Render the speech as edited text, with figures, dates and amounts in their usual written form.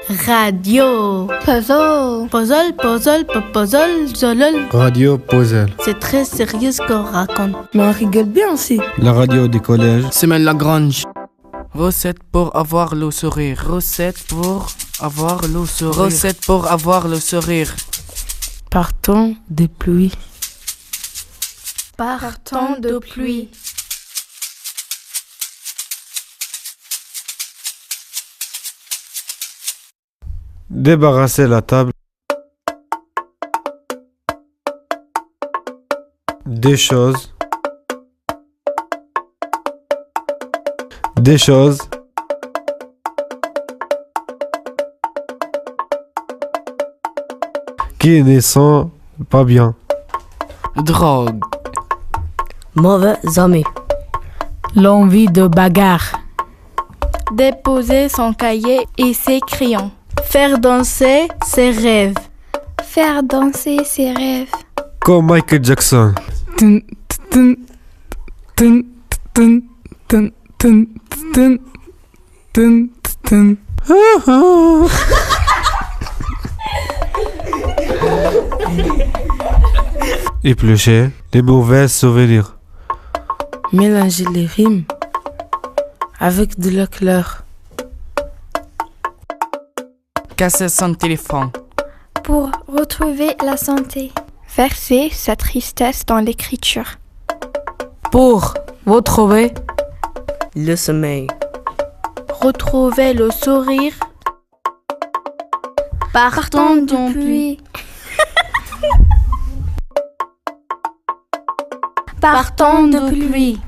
Radio. Puzzle. Puzzle, puzzle, puzzle, zolol. Radio Puzzle. C'est très sérieux ce qu'on raconte. Mais on rigole bien aussi. La radio du collège. Semaine Lagrange. Recette pour avoir le sourire. Recette pour avoir le sourire. Recette pour avoir le sourire. Partons des pluies. Partons de pluie. Débarrasser la table. Des choses. Des choses. Qui ne sont pas bien. Drogue. Mauvais amis. L'envie de bagarre. Déposer son cahier et ses crayons. Faire danser ses rêves. Faire danser ses rêves. Comme Michael Jackson. Tun, tun, tun, tun, tun, tun, tun, tun, tun. Éplucher les mauvais souvenirs. Mélanger les rimes avec de la couleur. Casser son téléphone. Pour retrouver la santé. Verser sa tristesse dans l'écriture. Pour retrouver le sommeil. Retrouver le sourire. Partons de pluie. Partons de pluie.